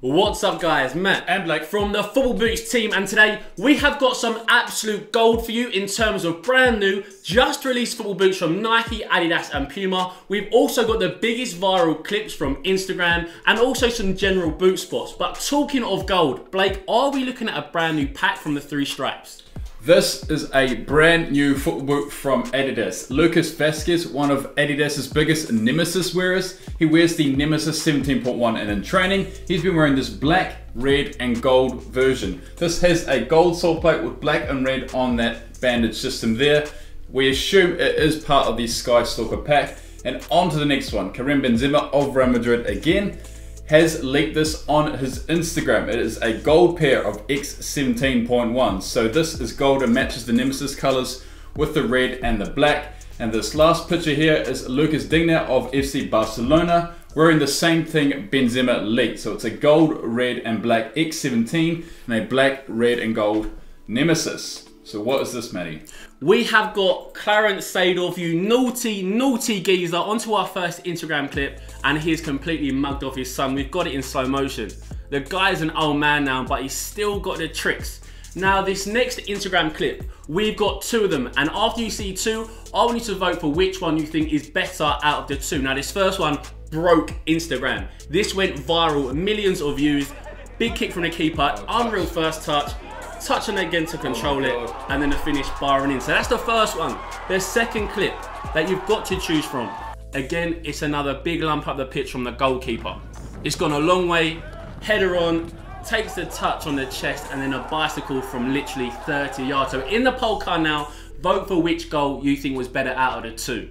What's up guys, Matt and Blake from the Football Boots team, and today we have got some absolute gold for you in terms of brand new, just released football boots from Nike, Adidas and Puma. We've also got the biggest viral clips from Instagram and also some general boot spots. But talking of gold, Blake, are we looking at a brand new pack from the Three Stripes? This is a brand new football boot from Adidas. Lucas Vasquez, one of Adidas's biggest Nemesis wearers. He wears the Nemesis 17.1 and in training, he's been wearing this black, red and gold version. This has a gold sole plate with black and red on that bandage system there. We assume it is part of the Sky Stalker pack. And on to the next one. Karim Benzema of Real Madrid again has leaked this on his Instagram. It is a gold pair of X17.1. So this is gold and matches the Nemesis colors with the red and the black. And this last picture here is Lucas Digne of FC Barcelona wearing the same thing Benzema leaked. So it's a gold, red and black X17 and a black, red and gold Nemesis. So what is this, Matty? We have got Clarence Seedorf, you naughty geezer, onto our first Instagram clip, and he's completely mugged off his son. We've got it in slow motion. The guy's an old man now, but he's still got the tricks. Now this next Instagram clip, we've got two of them, and after you see two, I want you to vote for which one you think is better out of the two. Now this first one broke Instagram. This went viral, millions of views, big kick from the keeper, unreal first touch, touching again to control it, and then the finish barring in. So that's the first one. The second clip that you've got to choose from, again, it's another big lump up the pitch from the goalkeeper. It's gone a long way, header on, takes the touch on the chest, and then a bicycle from literally 30 yards. So in the poll card now, vote for which goal you think was better out of the two.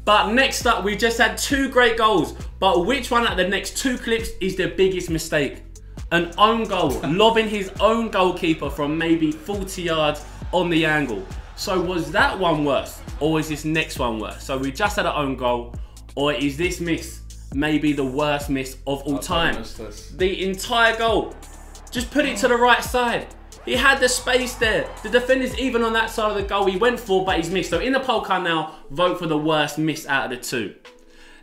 But next up, we just had two great goals, but which one out of the next two clips is the biggest mistake? An own goal, lobbing his own goalkeeper from maybe 40 yards on the angle. So was that one worse, or is this next one worse? So we just had an own goal, or is this miss maybe the worst miss of all time? The entire goal, just put it to the right side. He had the space there. The defender's even on that side of the goal he went for, but he's missed. So in the poll card now, vote for the worst miss out of the two.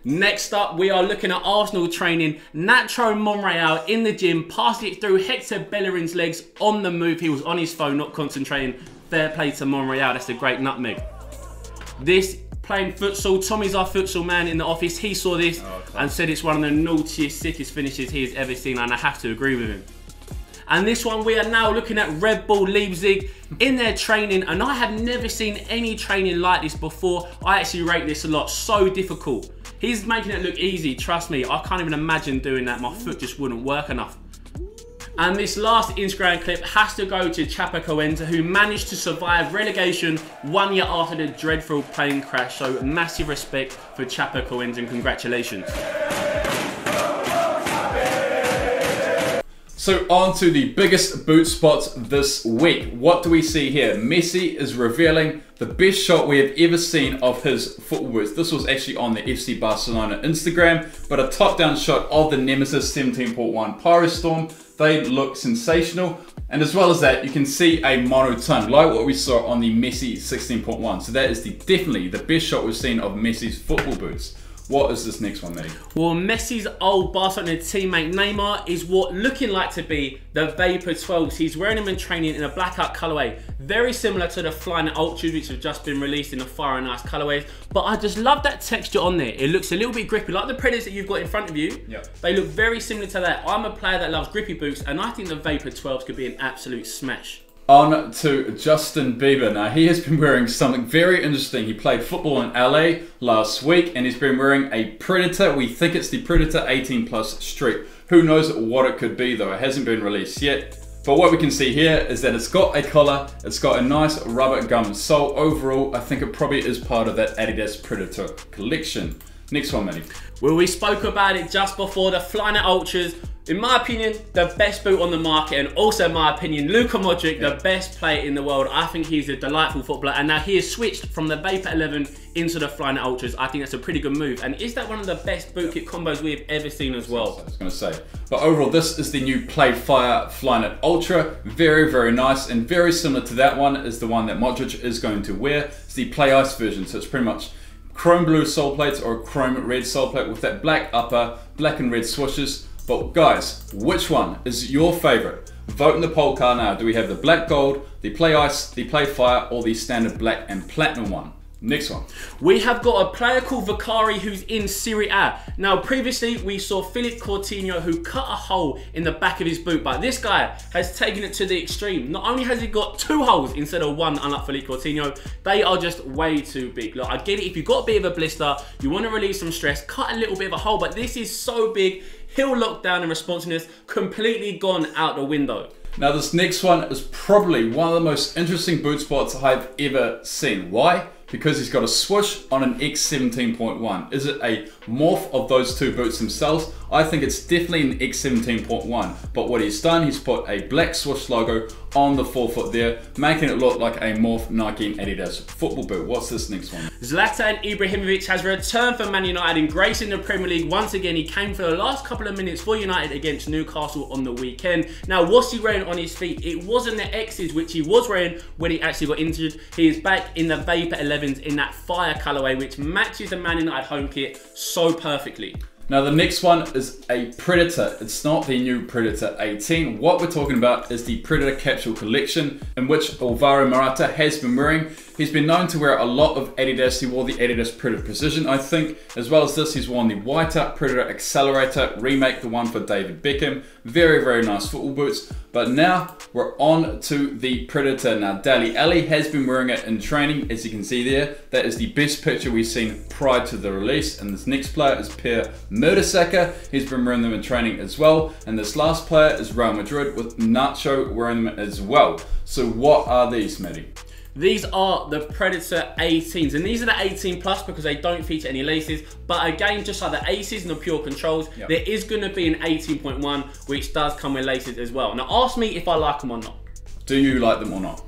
Next up, we are looking at Arsenal training. Nacho Monreal in the gym, passing it through Hector Bellerin's legs on the move. He was on his phone, not concentrating. Fair play to Monreal, that's a great nutmeg. This, playing futsal, Tommy's our futsal man in the office. He saw this and said it's one of the naughtiest, sickest finishes he has ever seen, and I have to agree with him. And this one, we are now looking at Red Bull Leipzig in their training, and I have never seen any training like this before. I actually rate this a lot, so difficult. He's making it look easy, trust me. I can't even imagine doing that. My foot just wouldn't work enough. And this last Instagram clip has to go to Chapecoense, who managed to survive relegation 1 year after the dreadful plane crash. So massive respect for Chapecoense and congratulations. So on to the biggest boot spots this week. What do we see here? Messi is revealing the best shot we have ever seen of his football boots. This was actually on the FC Barcelona Instagram, but a top-down shot of the Nemesis 17.1 Pyrostorm. They look sensational. And as well as that, you can see a monotone, like what we saw on the Messi 16.1. So that is definitely the best shot we've seen of Messi's football boots. What is this next one, Matty? Well, Messi's old Barcelona teammate Neymar is what looking like to be the Vapor 12s. He's wearing them in training in a blackout colorway, very similar to the Flying Ultras, which have just been released in the Fire and Ice colorways. But I just love that texture on there. It looks a little bit grippy, like the Predators that you've got in front of you. Yep. They look very similar to that. I'm a player that loves grippy boots, and I think the Vapor 12s could be an absolute smash. On to Justin Bieber. Now, he has been wearing something very interesting. He played football in LA last week, and he's been wearing a Predator. We think it's the Predator 18+ Street. Who knows what it could be, though. It hasn't been released yet. But what we can see here is that it's got a collar, it's got a nice rubber gum sole. Overall, I think it probably is part of that Adidas Predator collection. Next one, Matty. Well, we spoke about it just before, the Flying Ultras. In my opinion, the best boot on the market, and also in my opinion, Luka Modric, the best player in the world. I think he's a delightful footballer, and now he has switched from the Vapor 11 into the Flying Ultras. I think that's a pretty good move, and is that one of the best boot kit combos we've ever seen as well? I was going to say. But overall, this is the new Playfire Flying Ultra. Very, very nice, and very similar to that one is the one that Modric is going to wear. It's the Play Ice version, so it's pretty much chrome blue sole plates or a chrome red sole plate with that black upper, black and red swooshes. But guys, which one is your favorite? Vote in the poll card now. Do we have the black gold, the play ice, the play fire, or the standard black and platinum one? Next one. We have got a player called Vicari who's in Serie A. Now, previously we saw Philippe Coutinho who cut a hole in the back of his boot, but this guy has taken it to the extreme. Not only has he got 2 holes instead of 1, unlike Philippe Coutinho, they are just way too big. Look, I get it, if you've got a bit of a blister, you want to release some stress, cut a little bit of a hole, but this is so big, heel lockdown and responsiveness completely gone out the window. Now this next one is probably one of the most interesting boot spots I've ever seen. Why? Because he's got a swoosh on an X17.1. Is it a morph of those 2 boots themselves? I think it's definitely an X17.1. But what he's done, he's put a black swoosh logo on the forefoot there, making it look like a morph Nike and Adidas football boot. What's this next one? Zlatan Ibrahimovic has returned for Man United, embracing the Premier League once again. He came for the last couple of minutes for United against Newcastle on the weekend. Now, what's he wearing on his feet? It wasn't the X's, which he was wearing when he actually got injured. He is back in the Vapor 11s in that fire colourway, which matches the Man United home kit so perfectly. Now the next one is a Predator. It's not the new Predator 18. What we're talking about is the Predator Capsule Collection, in which Alvaro Morata has been wearing. He's been known to wear a lot of Adidas. He wore the Adidas Predator Precision, I think. As well as this, he's worn the Whiteout Predator Accelerator remake, the one for David Beckham. Very, very nice football boots. But now we're on to the Predator. Now Dele Alli has been wearing it in training, as you can see there. That is the best picture we've seen prior to the release. And this next player is Per Mertesacker. He's been wearing them in training as well. And this last player is Real Madrid, with Nacho wearing them as well. So what are these, Matty? These are the Predator 18s, and these are the 18 plus because they don't feature any laces. But again, just like the Aces and the Pure Controls, there is going to be an 18.1 which does come with laces as well. Now ask me if I like them or not. Do you like them or not?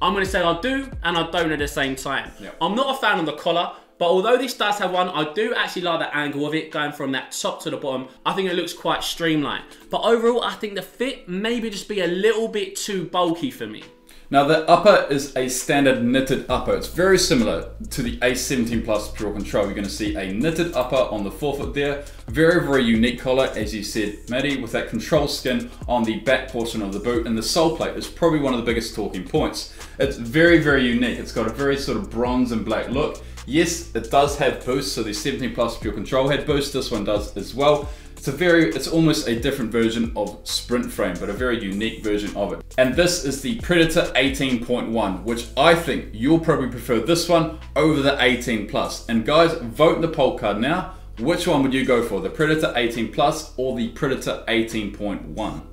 I'm going to say I do and I don't at the same time. I'm not a fan of the collar, but although this does have one, I do actually like the angle of it going from that top to the bottom. I think it looks quite streamlined. But overall, I think the fit maybe just be a little bit too bulky for me. Now the upper is a standard knitted upper. It's very similar to the A17 Plus Pure Control. You're going to see a knitted upper on the forefoot there. Very, very unique collar, as you said, Matty, with that control skin on the back portion of the boot. And the sole plate is probably one of the biggest talking points. It's very, very unique. It's got a very sort of bronze and black look. Yes, it does have boost. So the 17 Plus Pure Control had boost. This one does as well. It's almost a different version of Sprint Frame, but a very unique version of it. And this is the Predator 18.1, which I think you'll probably prefer this one over the 18 Plus. And guys, vote in the poll card now. Which one would you go for, the Predator 18 Plus or the Predator 18.1?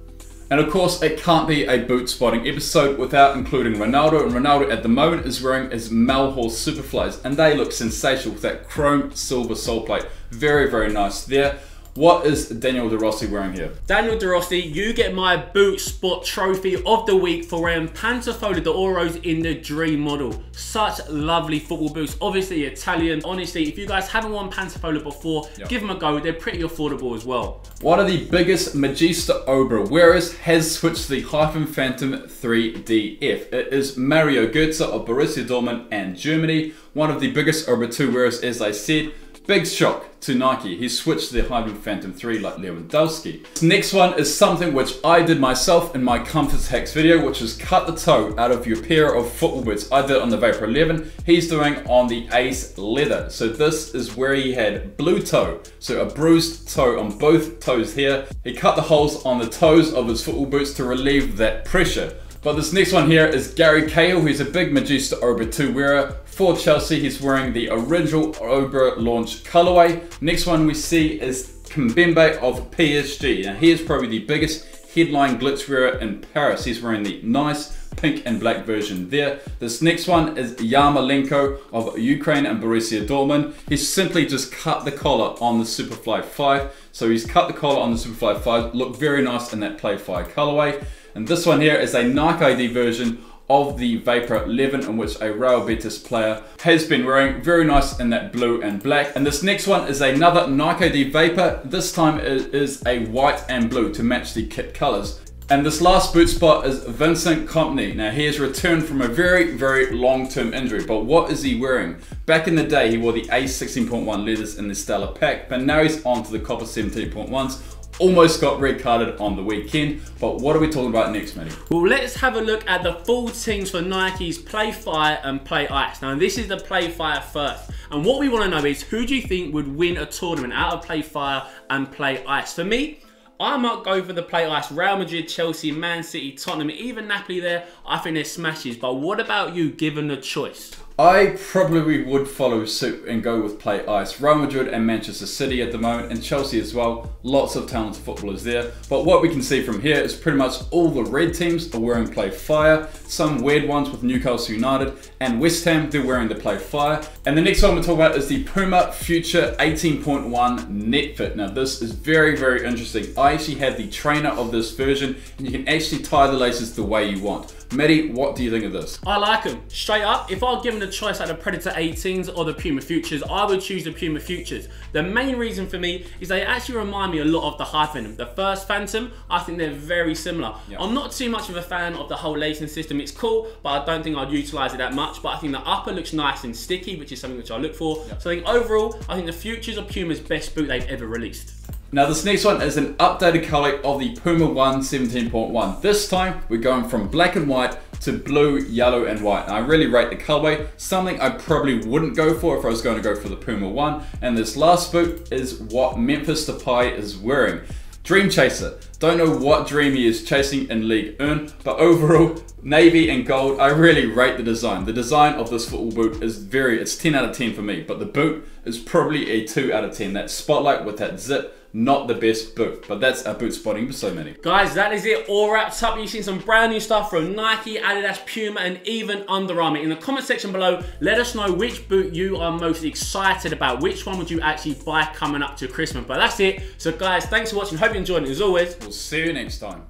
And of course, it can't be a boot spotting episode without including Ronaldo. And Ronaldo at the moment is wearing his Melhorse Superflies, and they look sensational with that chrome silver sole plate. Very, very nice there. What is Daniel De Rossi wearing here? Daniel De Rossi, you get my boot spot trophy of the week for wearing Pantofola d'Oros in the Dream model. Such lovely football boots, obviously Italian. Honestly, if you guys haven't worn Pantofola before, give them a go. They're pretty affordable as well. One of the biggest Magista Obra wearers has switched to the Hyphen Phantom 3DF. It is Mario Götze of Borussia Dortmund and Germany. One of the biggest Obra 2 wearers, as I said. Big shock to Nike. He switched to the Hyphen Phantom 3 like Lewandowski. This next one is something which I did myself in my Comfort Hacks video, which is cut the toe out of your pair of football boots. I did it on the Vapor 11. He's doing on the Ace Leather. So this is where he had blue toe. So a bruised toe on both toes here. He cut the holes on the toes of his football boots to relieve that pressure. But this next one here is Gary Cahill, who's a big Magista Obra 2 wearer. For Chelsea, he's wearing the original Obra launch colorway. Next one we see is Kimpembe of PSG. Now he is probably the biggest headline glitz wearer in Paris. He's wearing the nice pink and black version there. This next one is Yarmolenko of Ukraine and Borussia Dortmund. He's simply just cut the collar on the Superfly 5. So he's cut the collar on the Superfly 5. Look very nice in that Playfire colorway. And this one here is a Nike ID version of the Vapor 11, in which a Real Betis player has been wearing. Very nice in that blue and black. And this next one is another Nike ID Vapor. This time it is a white and blue to match the kit colors. And this last boot spot is Vincent Kompany. Now he has returned from a very, very long-term injury, but what is he wearing? Back in the day, he wore the A16.1 leathers in the Stellar pack, but now he's on to the copper 17.1s. almost got red carded on the weekend. But what are we talking about next, Matty? Well, let's have a look at the full teams for Nike's Playfire and Play Ice. Now, this is the Playfire first. And what we want to know is, who do you think would win a tournament out of Playfire and Play Ice? For me, I might go for the Play Ice. Real Madrid, Chelsea, Man City, Tottenham, even Napoli there, I think they're smashes. But what about you, given the choice? I probably would follow suit and go with Play Ice. Real Madrid and Manchester City at the moment, and Chelsea as well. Lots of talented footballers there. But what we can see from here is pretty much all the red teams are wearing Play Fire. Some weird ones with Newcastle United and West Ham, they're wearing the Play Fire. And the next one we'll talk about is the Puma Future 18.1 Netfit. Now this is very, very interesting. I actually have the trainer of this version, and you can actually tie the laces the way you want. Matty, what do you think of this? I like them. Straight up, if I was given the choice like the Predator 18s or the Puma Futures, I would choose the Puma Futures. The main reason for me is they actually remind me a lot of the High Venom. The first Phantom, I think they're very similar. Yep. I'm not too much of a fan of the whole lacing system. It's cool, but I don't think I'd utilise it that much. But I think the upper looks nice and sticky, which is something which I look for. Yep. So I think overall, I think the Futures are Puma's best boot they've ever released. Now this next one is an updated colour of the Puma 1 17.1. This time we're going from black and white to blue, yellow and white. And I really rate the colourway, something I probably wouldn't go for if I was going to go for the Puma 1. And this last boot is what Memphis Depay is wearing. Dream Chaser. Don't know what dream he is chasing in League 1, but overall, navy and gold, I really rate the design. The design of this football boot is it's 10 out of 10 for me, but the boot is probably a 2 out of 10. That spotlight with that zip, not the best boot, but that's our boot spotting for so many. Guys, that is it, all wrapped up. You've seen some brand new stuff from Nike, Adidas, Puma, and even Under Armour. In the comment section below, let us know which boot you are most excited about. Which one would you actually buy coming up to Christmas? But that's it. So guys, thanks for watching. Hope you enjoyed it. As always, we'll see you next time.